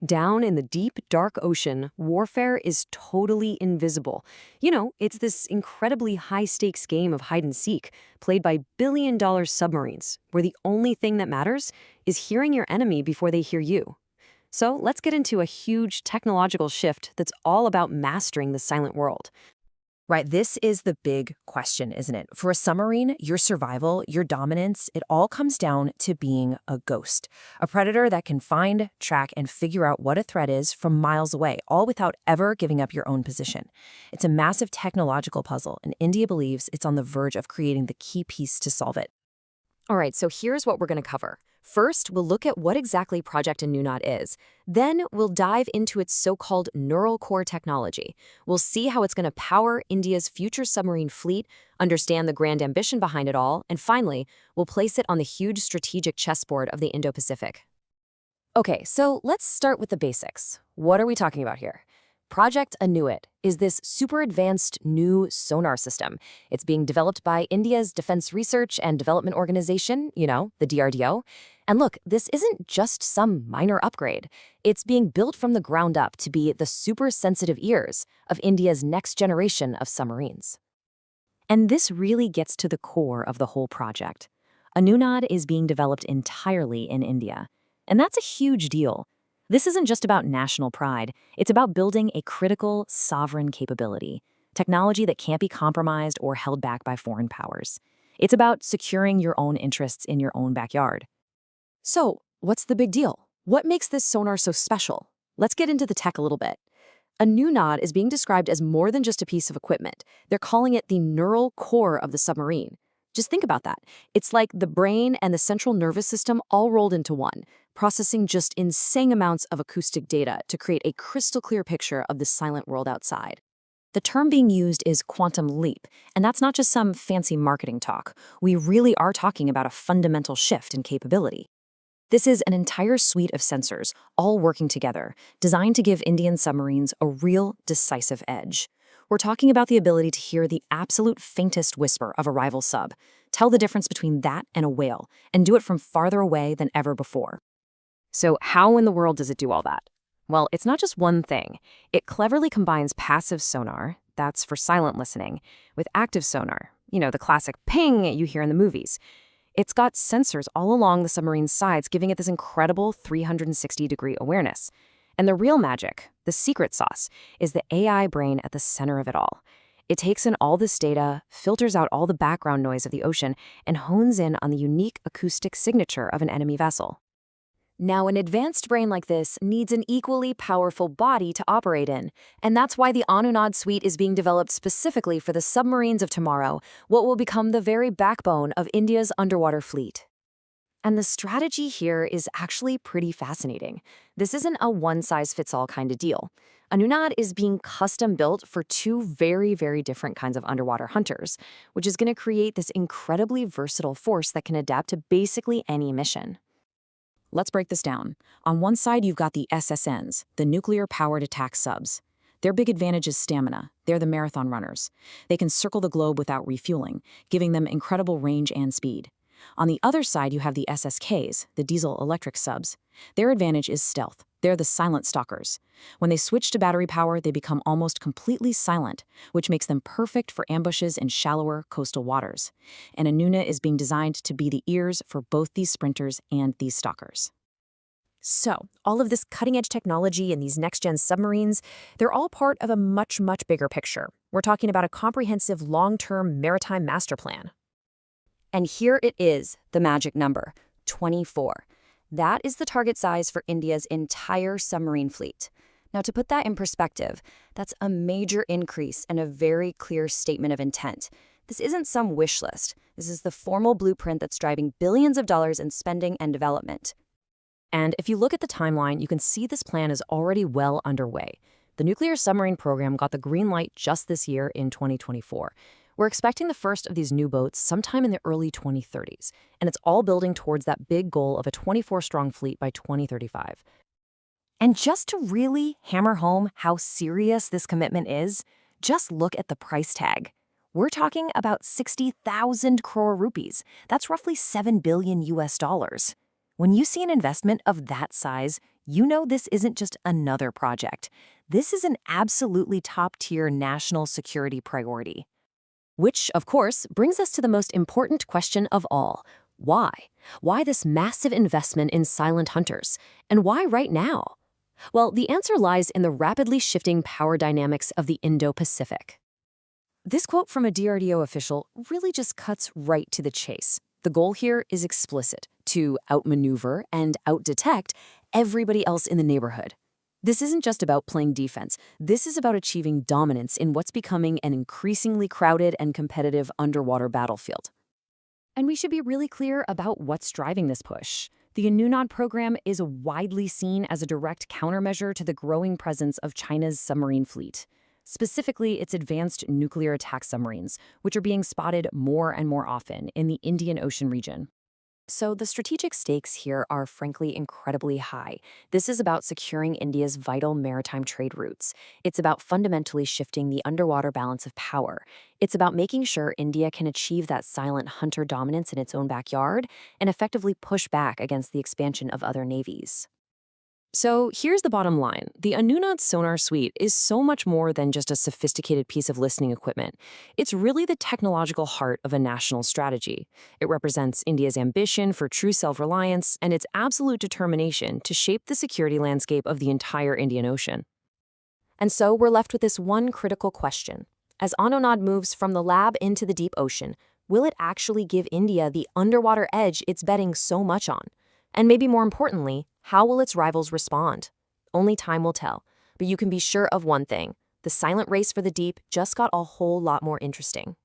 Down in the deep, dark ocean, warfare is totally invisible. It's this incredibly high-stakes game of hide and seek, played by billion-dollar submarines, where the only thing that matters is hearing your enemy before they hear you. So let's get into a huge technological shift that's all about mastering the silent world. Right, this is the big question, isn't it? For a submarine, your survival, your dominance, it all comes down to being a ghost. A predator that can find, track, and figure out what a threat is from miles away, all without ever giving up your own position. It's a massive technological puzzle, and India believes it's on the verge of creating the key piece to solve it. All right, so here's what we're going to cover. First, we'll look at what exactly Project Anunaad is. Then, we'll dive into its so-called neural core technology. We'll see how it's going to power India's future submarine fleet, understand the grand ambition behind it all, and finally, we'll place it on the huge strategic chessboard of the Indo-Pacific. Okay, so let's start with the basics. What are we talking about here? Project Anunaad is this super advanced new sonar system. It's being developed by India's Defense Research and Development Organization, the DRDO. And look, this isn't just some minor upgrade. It's being built from the ground up to be the super sensitive ears of India's next generation of submarines. And this really gets to the core of the whole project. Anunaad is being developed entirely in India. And that's a huge deal. This isn't just about national pride. It's about building a critical, sovereign capability, technology that can't be compromised or held back by foreign powers. It's about securing your own interests in your own backyard. So, what's the big deal? What makes this sonar so special? Let's get into the tech a little bit. Anunaad is being described as more than just a piece of equipment. They're calling it the neural core of the submarine. Just think about that. It's like the brain and the central nervous system all rolled into one, processing just insane amounts of acoustic data to create a crystal clear picture of the silent world outside. The term being used is quantum leap, and that's not just some fancy marketing talk. We really are talking about a fundamental shift in capability. This is an entire suite of sensors, all working together, designed to give Indian submarines a real, decisive edge. We're talking about the ability to hear the absolute faintest whisper of a rival sub, tell the difference between that and a whale, and do it from farther away than ever before. So how in the world does it do all that? Well, it's not just one thing. It cleverly combines passive sonar, that's for silent listening, with active sonar, the classic ping you hear in the movies. It's got sensors all along the submarine's sides, giving it this incredible 360-degree awareness. And the real magic, the secret sauce, is the AI brain at the center of it all. It takes in all this data, filters out all the background noise of the ocean, and hones in on the unique acoustic signature of an enemy vessel. Now, an advanced brain like this needs an equally powerful body to operate in, and that's why the Anunaad suite is being developed specifically for the submarines of tomorrow, what will become the very backbone of India's underwater fleet. And the strategy here is actually pretty fascinating. This isn't a one-size-fits-all kind of deal. Anunaad is being custom-built for two very, very different kinds of underwater hunters, which is going to create this incredibly versatile force that can adapt to basically any mission. Let's break this down. On one side, you've got the SSNs, the nuclear-powered attack subs. Their big advantage is stamina. They're the marathon runners. They can circle the globe without refueling, giving them incredible range and speed. On the other side, you have the SSKs, the diesel-electric subs. Their advantage is stealth. They're the silent stalkers. When they switch to battery power, they become almost completely silent, which makes them perfect for ambushes in shallower coastal waters. And Anunaad is being designed to be the ears for both these sprinters and these stalkers. So, all of this cutting-edge technology and these next-gen submarines, they're all part of a much, much bigger picture. We're talking about a comprehensive long-term maritime master plan. And here it is, the magic number, 24. That is the target size for India's entire submarine fleet. Now, to put that in perspective, that's a major increase and a very clear statement of intent. This isn't some wish list. This is the formal blueprint that's driving billions of dollars in spending and development. And if you look at the timeline, you can see this plan is already well underway. The nuclear submarine program got the green light just this year in 2024. We're expecting the first of these new boats sometime in the early 2030s, and it's all building towards that big goal of a 24-strong fleet by 2035. And just to really hammer home how serious this commitment is, just look at the price tag. We're talking about 60,000 crore rupees. That's roughly $7 billion US. When you see an investment of that size, you know this isn't just another project. This is an absolutely top-tier national security priority. Which, of course, brings us to the most important question of all. Why? Why this massive investment in silent hunters? And why right now? Well, the answer lies in the rapidly shifting power dynamics of the Indo-Pacific. This quote from a DRDO official really just cuts right to the chase. The goal here is explicit: to outmaneuver and outdetect everybody else in the neighborhood. This isn't just about playing defense. This is about achieving dominance in what's becoming an increasingly crowded and competitive underwater battlefield. And we should be really clear about what's driving this push. The Anunaad program is widely seen as a direct countermeasure to the growing presence of China's submarine fleet, specifically its advanced nuclear attack submarines, which are being spotted more and more often in the Indian Ocean region. So the strategic stakes here are frankly incredibly high. This is about securing India's vital maritime trade routes. It's about fundamentally shifting the underwater balance of power. It's about making sure India can achieve that silent hunter dominance in its own backyard and effectively push back against the expansion of other navies. So here's the bottom line. The Anunaad sonar suite is so much more than just a sophisticated piece of listening equipment. It's really the technological heart of a national strategy. It represents India's ambition for true self-reliance and its absolute determination to shape the security landscape of the entire Indian Ocean. And so we're left with this one critical question. As Anunaad moves from the lab into the deep ocean, will it actually give India the underwater edge it's betting so much on? And maybe more importantly, how will its rivals respond? Only time will tell. But you can be sure of one thing: the silent race for the deep just got a whole lot more interesting.